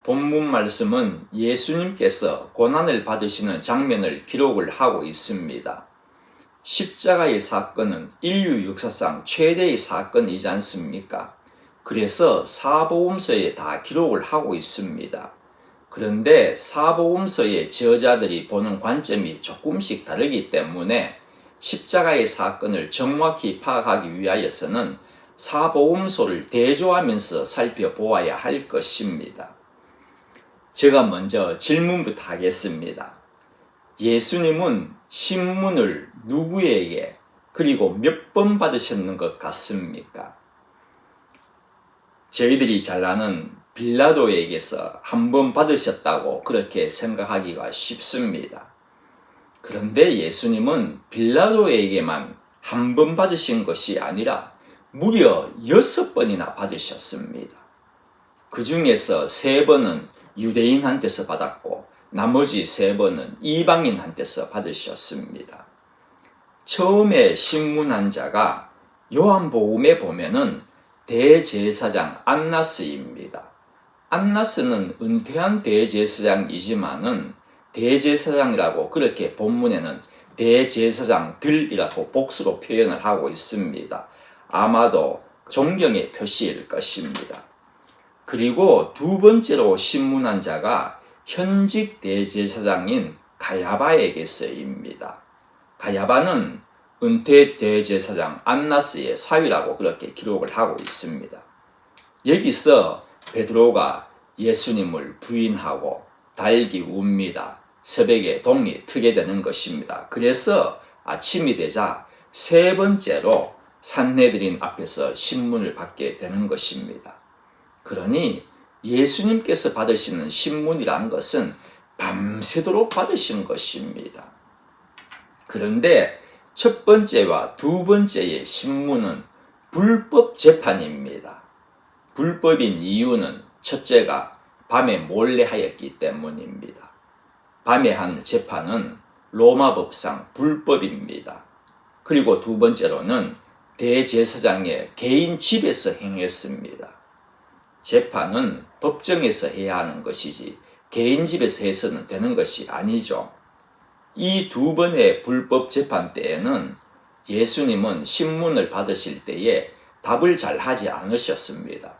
본문 말씀은 예수님께서 고난을 받으시는 장면을 기록을 하고 있습니다. 십자가의 사건은 인류 역사상 최대의 사건이지 않습니까? 그래서 사복음서에 다 기록을 하고 있습니다. 그런데 사복음서의 저자들이 보는 관점이 조금씩 다르기 때문에 십자가의 사건을 정확히 파악하기 위하여서는 사복음서를 대조하면서 살펴보아야 할 것입니다. 제가 먼저 질문부터 하겠습니다. 예수님은 신문을 누구에게 그리고 몇 번 받으셨는 것 같습니까? 저희들이 잘 아는 빌라도에게서 한 번 받으셨다고 그렇게 생각하기가 쉽습니다. 그런데 예수님은 빌라도에게만 한 번 받으신 것이 아니라 무려 6번이나 받으셨습니다. 그 중에서 3번은 유대인한테서 받았고 나머지 3번은 이방인한테서 받으셨습니다. 처음에 신문한 자가 요한복음에 보면은 대제사장 안나스입니다. 안나스는 은퇴한 대제사장이지만은 대제사장이라고 그렇게 본문에는 대제사장들이라고 복수로 표현을 하고 있습니다. 아마도 존경의 표시일 것입니다. 그리고 두 번째로 신문한 자가 현직 대제사장인 가야바에게서입니다. 가야바는 은퇴 대제사장 안나스의 사위라고 그렇게 기록을 하고 있습니다. 여기서 베드로가 예수님을 부인하고 달기 웁니다. 새벽에 동이 트게 되는 것입니다. 그래서 아침이 되자 3번째로 산헤드린 앞에서 신문을 받게 되는 것입니다. 그러니 예수님께서 받으시는 신문이란 것은 밤새도록 받으신 것입니다. 그런데 첫 번째와 두 번째의 신문은 불법 재판입니다. 불법인 이유는 첫째가 밤에 몰래 하였기 때문입니다. 밤에 한 재판은 로마법상 불법입니다. 그리고 두 번째로는 대제사장의 개인 집에서 행했습니다. 재판은 법정에서 해야 하는 것이지 개인 집에서 해서는 되는 것이 아니죠. 이 2번의 불법 재판 때에는 예수님은 신문을 받으실 때에 답을 잘 하지 않으셨습니다.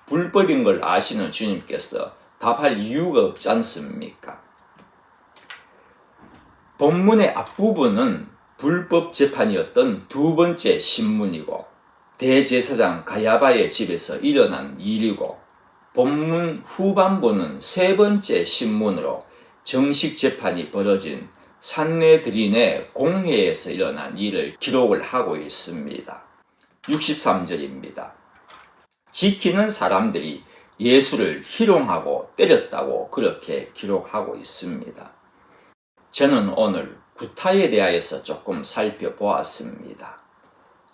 불법인 걸 아시는 주님께서 답할 이유가 없지 않습니까? 본문의 앞부분은 불법 재판이었던 두 번째 신문이고 대제사장 가야바의 집에서 일어난 일이고 본문 후반부는 세 번째 신문으로 정식 재판이 벌어진 산헤드린의 공회에서 일어난 일을 기록을 하고 있습니다. 63절입니다. 지키는 사람들이 예수를 희롱하고 때렸다고 그렇게 기록하고 있습니다. 저는 오늘 구타에 대하여서 조금 살펴보았습니다.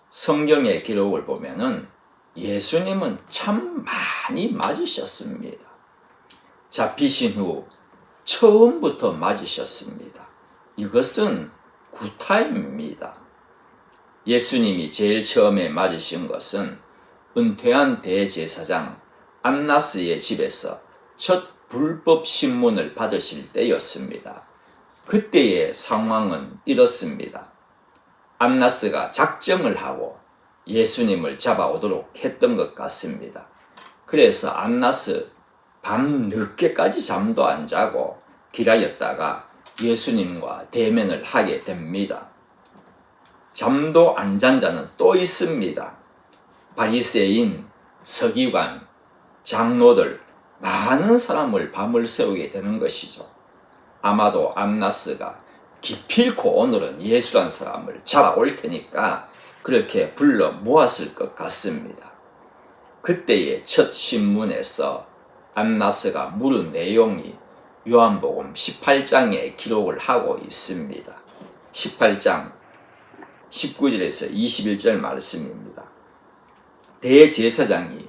성경의 기록을 보면은 예수님은 참 많이 맞으셨습니다. 잡히신 후 처음부터 맞으셨습니다. 이것은 구타입니다. 예수님이 제일 처음에 맞으신 것은 은퇴한 대제사장 안나스의 집에서 첫 불법 신문을 받으실 때였습니다. 그때의 상황은 이렇습니다. 안나스가 작정을 하고 예수님을 잡아오도록 했던 것 같습니다. 그래서 안나스 밤 늦게까지 잠도 안 자고 기다렸다가 예수님과 대면을 하게 됩니다. 잠도 안 잔 자는 또 있습니다. 바리새인, 서기관, 장로들 많은 사람을 밤을 새우게 되는 것이죠. 아마도 안나스가 기필코 오늘은 예수란 사람을 잡아올 테니까 그렇게 불러 모았을 것 같습니다. 그때의 첫 신문에서 안나스가 물은 내용이 요한복음 18장에 기록을 하고 있습니다. 18장 19절에서 21절 말씀입니다. 대제사장이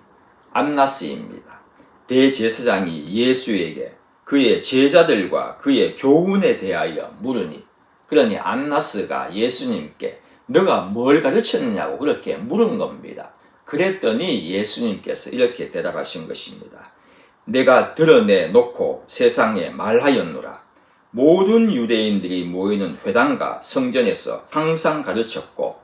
안나스입니다. 대제사장이 예수에게 그의 제자들과 그의 교훈에 대하여 물으니, 그러니 안나스가 예수님께 너가 뭘 가르쳤느냐고 그렇게 물은 겁니다. 그랬더니 예수님께서 이렇게 대답하신 것입니다. 내가 드러내 놓고 세상에 말하였노라. 모든 유대인들이 모이는 회당과 성전에서 항상 가르쳤고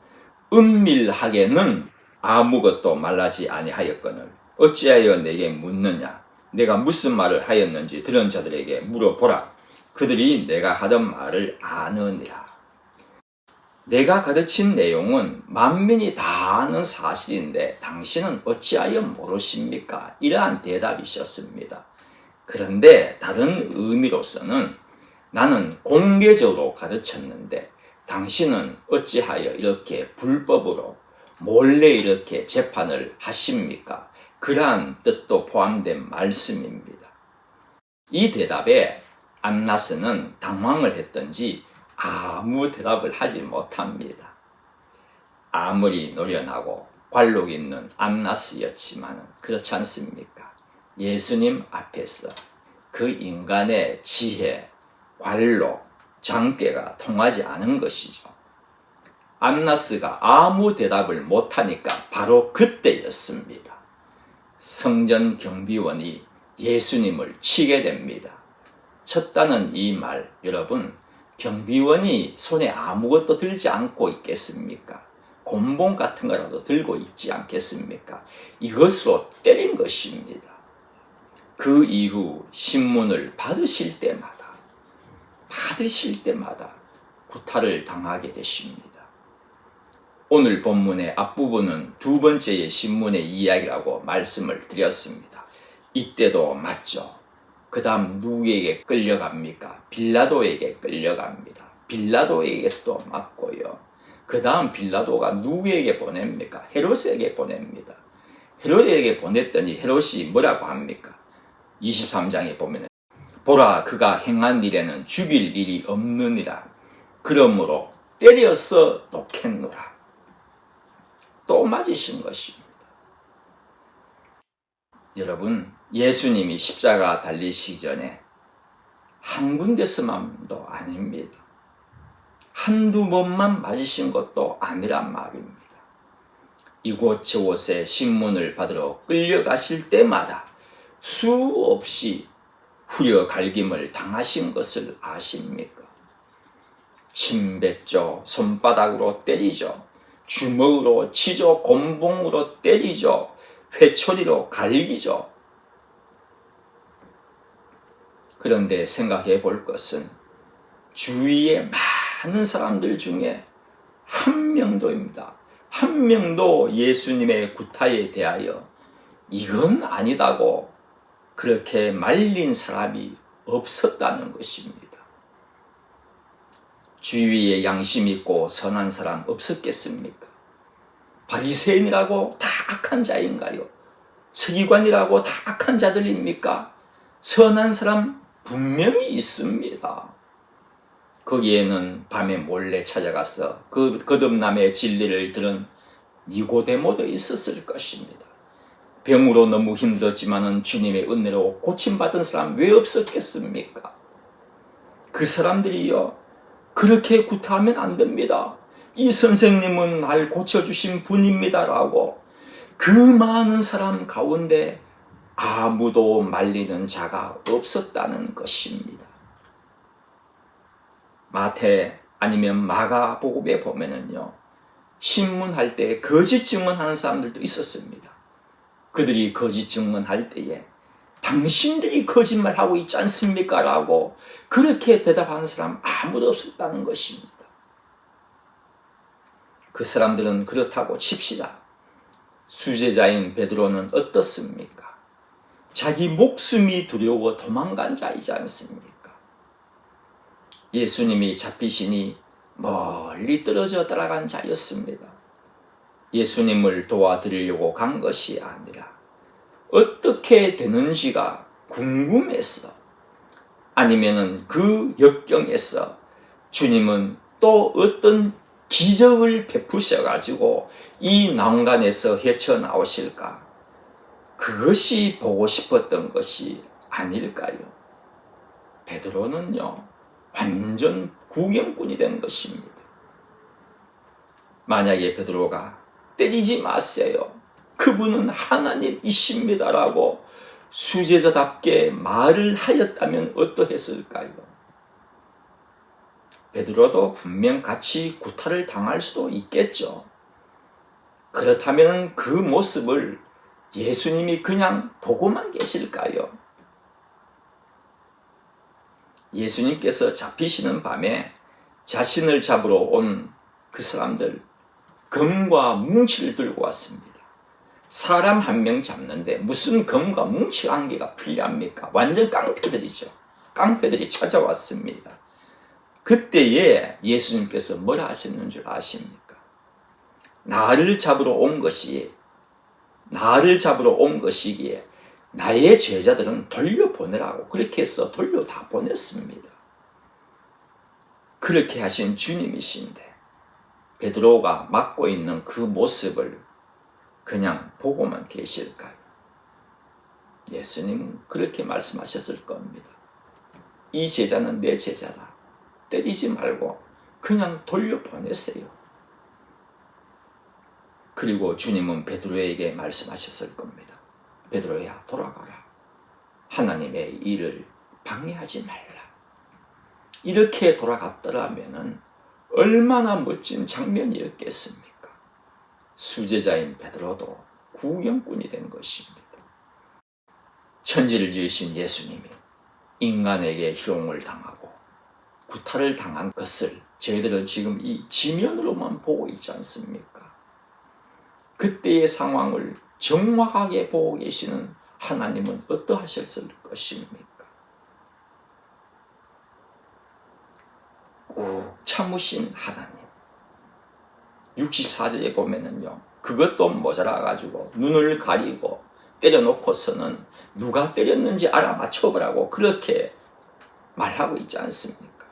은밀하게는 아무것도 말하지 아니하였거늘 어찌하여 내게 묻느냐. 내가 무슨 말을 하였는지 들은 자들에게 물어보라. 그들이 내가 하던 말을 아느니라. 내가 가르친 내용은 만민이 다 아는 사실인데 당신은 어찌하여 모르십니까? 이러한 대답이셨습니다. 그런데 다른 의미로서는 나는 공개적으로 가르쳤는데 당신은 어찌하여 이렇게 불법으로 몰래 이렇게 재판을 하십니까? 그러한 뜻도 포함된 말씀입니다. 이 대답에 안나스는 당황을 했던지 아무 대답을 하지 못합니다. 아무리 노련하고 관록 있는 안나스였지만 그렇지 않습니까? 예수님 앞에서 그 인간의 지혜, 관록, 장깨가 통하지 않은 것이죠. 안나스가 아무 대답을 못하니까 바로 그때였습니다. 성전 경비원이 예수님을 치게 됩니다. 쳤다는 이 말, 여러분, 경비원이 손에 아무것도 들지 않고 있겠습니까? 곤봉 같은 거라도 들고 있지 않겠습니까? 이것으로 때린 것입니다. 그 이후 신문을 받으실 때마다 구타를 당하게 되십니다. 오늘 본문의 앞부분은 두 번째의 신문의 이야기라고 말씀을 드렸습니다. 이때도 맞죠. 그 다음 누구에게 끌려갑니까? 빌라도에게 끌려갑니다. 빌라도에게서도 맞고요. 그 다음 빌라도가 누구에게 보냅니까? 헤롯에게 보냅니다. 헤롯에게 보냈더니 헤롯이 뭐라고 합니까? 23장에 보면 보라 그가 행한 일에는 죽일 일이 없느니라. 그러므로 때려서 놓겠노라. 또 맞으신 것입니다. 여러분, 예수님이 십자가 달리시기 전에 한 군데서만도 아닙니다. 한두 번만 맞으신 것도 아니란 말입니다. 이곳저곳에 신문을 받으러 끌려가실 때마다 수없이 후려갈김을 당하신 것을 아십니까? 침뱉죠. 손바닥으로 때리죠. 주먹으로 치죠. 곤봉으로 때리죠. 회초리로 갈기죠. 그런데 생각해 볼 것은 주위에 많은 사람들 중에 한 명도입니다. 한 명도 예수님의 구타에 대하여 이건 아니다고 그렇게 말린 사람이 없었다는 것입니다. 주위에 양심 있고 선한 사람 없었겠습니까? 바리새인이라고 다 악한 자인가요? 서기관이라고 다 악한 자들입니까? 선한 사람 분명히 있습니다. 거기에는 밤에 몰래 찾아가서 그 거듭남의 진리를 들은 니고데모도 있었을 것입니다. 병으로 너무 힘들었지만은 주님의 은혜로 고침받은 사람 왜 없었겠습니까? 그 사람들이요, 그렇게 구타하면 안 됩니다. 이 선생님은 날 고쳐주신 분입니다라고 그 많은 사람 가운데 아무도 말리는 자가 없었다는 것입니다. 마태 아니면 마가복음에 보면은요, 신문할 때 거짓 증언하는 사람들도 있었습니다. 그들이 거짓 증언할 때에 당신들이 거짓말하고 있지 않습니까? 라고 그렇게 대답하는 사람 아무도 없었다는 것입니다. 그 사람들은 그렇다고 칩시다. 수제자인 베드로는 어떻습니까? 자기 목숨이 두려워 도망간 자이지 않습니까? 예수님이 잡히시니 멀리 떨어져 따라간 자였습니다. 예수님을 도와드리려고 간 것이 아니라 어떻게 되는지가 궁금해서, 아니면은 그 역경에서 주님은 또 어떤 기적을 베푸셔가지고 이 난간에서 헤쳐나오실까? 그것이 보고 싶었던 것이 아닐까요? 베드로는요, 완전 구경꾼이 된 것입니다. 만약에 베드로가 때리지 마세요, 그분은 하나님이십니다라고 수제자답게 말을 하였다면 어떠했을까요? 베드로도 분명 같이 구타를 당할 수도 있겠죠. 그렇다면 그 모습을 예수님이 그냥 보고만 계실까요? 예수님께서 잡히시는 밤에 자신을 잡으러 온 그 사람들 검과 뭉치를 들고 왔습니다. 사람 한 명 잡는데 무슨 검과 뭉치 관계가 필요합니까? 완전 깡패들이죠. 깡패들이 찾아왔습니다. 그때에 예수님께서 뭐라 하셨는 줄 아십니까? 나를 잡으러 온 것이기에 나의 제자들은 돌려보내라고 그렇게 해서 돌려 다 보냈습니다. 그렇게 하신 주님이신데 베드로가 맡고 있는 그 모습을 그냥 보고만 계실까요? 예수님은 그렇게 말씀하셨을 겁니다. 이 제자는 내 제자다. 때리지 말고 그냥 돌려보내세요. 그리고 주님은 베드로에게 말씀하셨을 겁니다. 베드로야, 돌아가라. 하나님의 일을 방해하지 말라. 이렇게 돌아갔더라면 얼마나 멋진 장면이었겠습니까? 수제자인 베드로도 구경꾼이 된 것입니다. 천지를 지으신 예수님이 인간에게 희롱을 당하고 구타를 당한 것을 저희들은 지금 이 지면으로만 보고 있지 않습니까? 그때의 상황을 정확하게 보고 계시는 하나님은 어떠하셨을 것입니까? 꼭 참으신 하나님. 64절에 보면은요, 그것도 모자라가지고 눈을 가리고 때려놓고서는 누가 때렸는지 알아맞혀보라고 그렇게 말하고 있지 않습니까?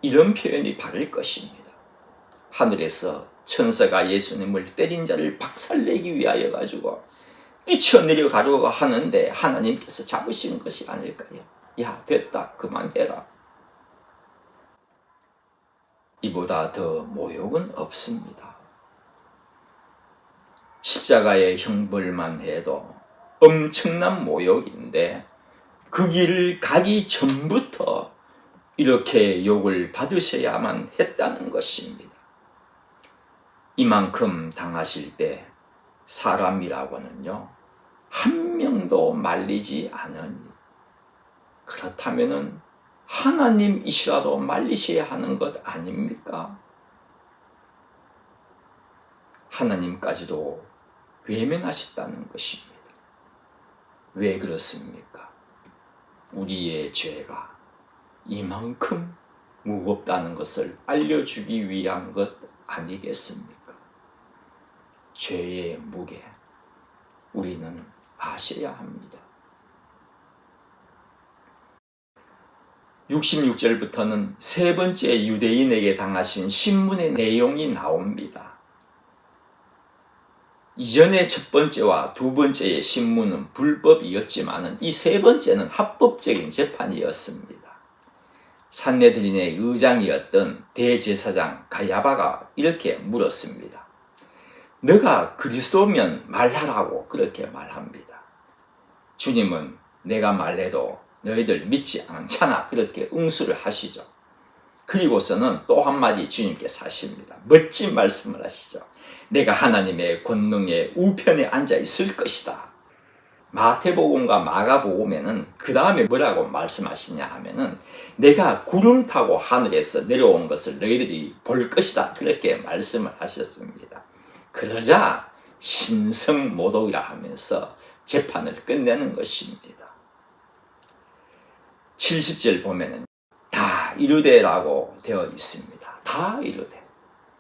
이런 표현이 바를 것입니다. 하늘에서 천사가 예수님을 때린 자를 박살내기 위하여 가지고 뛰쳐내려가려고 하는데 하나님께서 잡으신 것이 아닐까요? 야, 됐다, 그만해라. 이보다 더 모욕은 없습니다. 십자가의 형벌만 해도 엄청난 모욕인데 그 길을 가기 전부터 이렇게 욕을 받으셔야만 했다는 것입니다. 이만큼 당하실 때 사람이라고는요, 한 명도 말리지 않으니 그렇다면은 하나님이시라도 말리셔야 하는 것 아닙니까? 하나님까지도 외면하셨다는 것입니다. 왜 그렇습니까? 우리의 죄가 이만큼 무겁다는 것을 알려주기 위한 것 아니겠습니까? 죄의 무게, 우리는 아셔야 합니다. 66절부터는 세 번째 유대인에게 당하신 신문의 내용이 나옵니다. 이전에 첫 번째와 두 번째의 신문은 불법이었지만 이 세 번째는 합법적인 재판이었습니다. 산헤드린의 의장이었던 대제사장 가야바가 이렇게 물었습니다. 너가 그리스도면 말하라고 그렇게 말합니다. 주님은 내가 말해도 너희들 믿지 않잖아 그렇게 응수를 하시죠. 그리고서는 또 한마디 주님께서 하십니다. 멋진 말씀을 하시죠. 내가 하나님의 권능의 우편에 앉아 있을 것이다. 마태복음과 마가복음에는 그 다음에 뭐라고 말씀하시냐 하면은 내가 구름 타고 하늘에서 내려온 것을 너희들이 볼 것이다 그렇게 말씀을 하셨습니다. 그러자 신성모독이라 하면서 재판을 끝내는 것입니다. 70절 보면은 다 이르되라고 되어 있습니다. 다 이르되.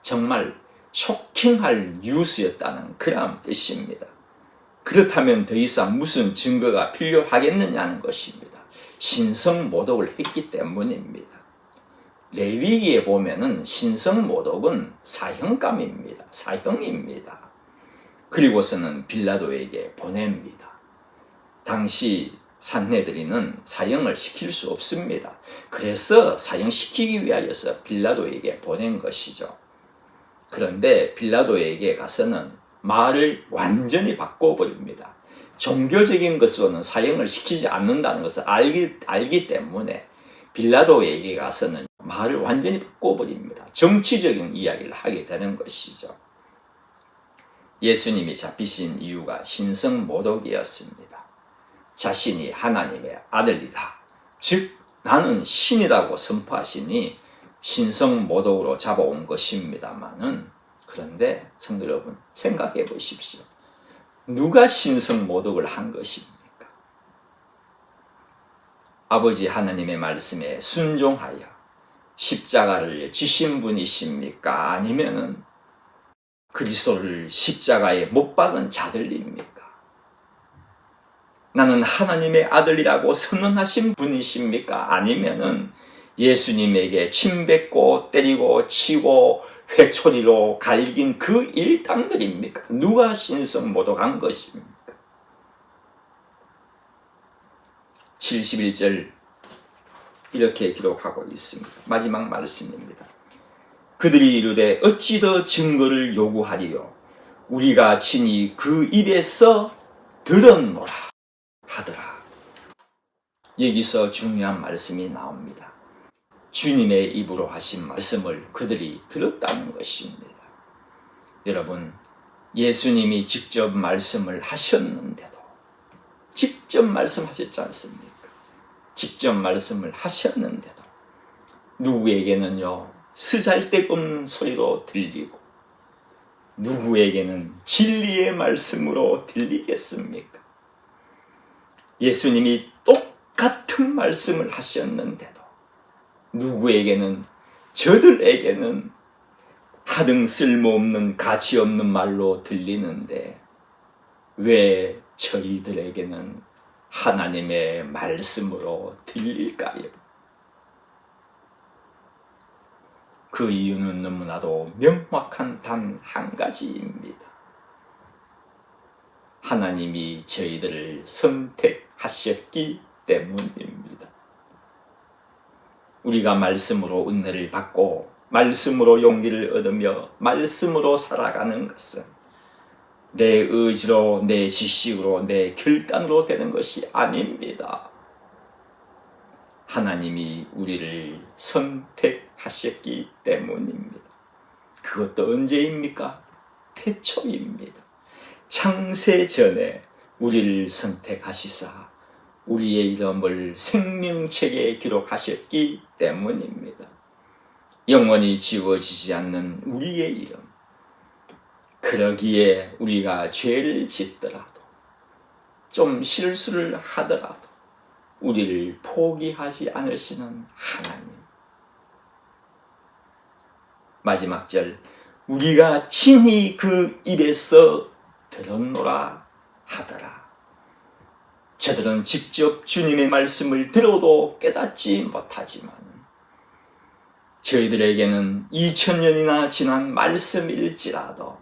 정말 쇼킹할 뉴스였다는 그런 뜻입니다. 그렇다면 더 이상 무슨 증거가 필요하겠느냐는 것입니다. 신성모독을 했기 때문입니다. 레위기에 보면은 신성모독은 사형감입니다. 사형입니다. 그리고서는 빌라도에게 보냅니다. 당시 산헤드린은 사형을 시킬 수 없습니다. 그래서 사형시키기 위하여서 빌라도에게 보낸 것이죠. 그런데 빌라도에게 가서는 말을 완전히 바꿔버립니다. 종교적인 것으로는 사형을 시키지 않는다는 것을 알기 때문에 빌라도에게 가서는 말을 완전히 바꿔버립니다. 정치적인 이야기를 하게 되는 것이죠. 예수님이 잡히신 이유가 신성모독이었습니다. 자신이 하나님의 아들이다. 즉 나는 신이라고 선포하시니 신성모독으로 잡아온 것입니다마는, 그런데 성도 여러분 생각해 보십시오. 누가 신성모독을 한 것입니까? 아버지 하나님의 말씀에 순종하여 십자가를 지신 분이십니까? 아니면은 그리스도를 십자가에 못 박은 자들입니까? 나는 하나님의 아들이라고 선언하신 분이십니까? 아니면은 예수님에게 침뱉고 때리고 치고 회초리로 갈긴 그 일당들입니까? 누가 신성모독한 것입니까? 71절 이렇게 기록하고 있습니다. 마지막 말씀입니다. 그들이 이르되 어찌 더 증거를 요구하리요? 우리가 친히 그 입에서 들었노라 하더라. 여기서 중요한 말씀이 나옵니다. 주님의 입으로 하신 말씀을 그들이 들었다는 것입니다. 여러분, 예수님이 직접 말씀을 하셨는데도, 직접 말씀하셨지 않습니까? 직접 말씀을 하셨는데도 누구에게는요 쓰잘데없는 소리로 들리고 누구에게는 진리의 말씀으로 들리겠습니까? 예수님이 똑같은 말씀을 하셨는데도 누구에게는, 저들에게는 하등 쓸모없는 가치없는 말로 들리는데 왜 저희들에게는 하나님의 말씀으로 들릴까요? 그 이유는 너무나도 명확한 단 한 가지입니다. 하나님이 저희들을 선택하셨기 때문입니다. 우리가 말씀으로 은혜를 받고 말씀으로 용기를 얻으며 말씀으로 살아가는 것은 내 의지로, 내 지식으로, 내 결단으로 되는 것이 아닙니다. 하나님이 우리를 선택하셨기 때문입니다. 그것도 언제입니까? 태초입니다. 창세 전에 우리를 선택하시사 우리의 이름을 생명책에 기록하셨기 때문입니다. 영원히 지워지지 않는 우리의 이름, 그러기에 우리가 죄를 짓더라도, 좀 실수를 하더라도 우리를 포기하지 않으시는 하나님. 마지막 절, 우리가 친히 그 입에서 들었노라 하더라. 저들은 직접 주님의 말씀을 들어도 깨닫지 못하지만 저희들에게는 2000년이나 지난 말씀일지라도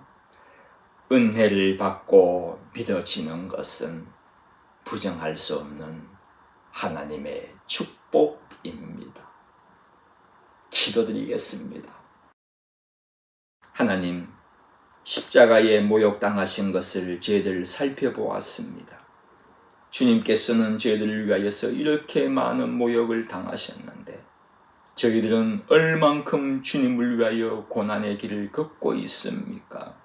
은혜를 받고 믿어지는 것은 부정할 수 없는 하나님의 축복입니다. 기도드리겠습니다. 하나님, 십자가에 모욕당하신 것을 저희들 살펴보았습니다. 주님께서는 저희들을 위하여서 이렇게 많은 모욕을 당하셨는데 저희들은 얼만큼 주님을 위하여 고난의 길을 걷고 있습니까?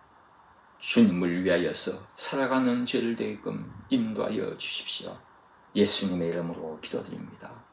주님을 위하여서 살아가는 저희들 되게끔 인도하여 주십시오. 예수님의 이름으로 기도드립니다.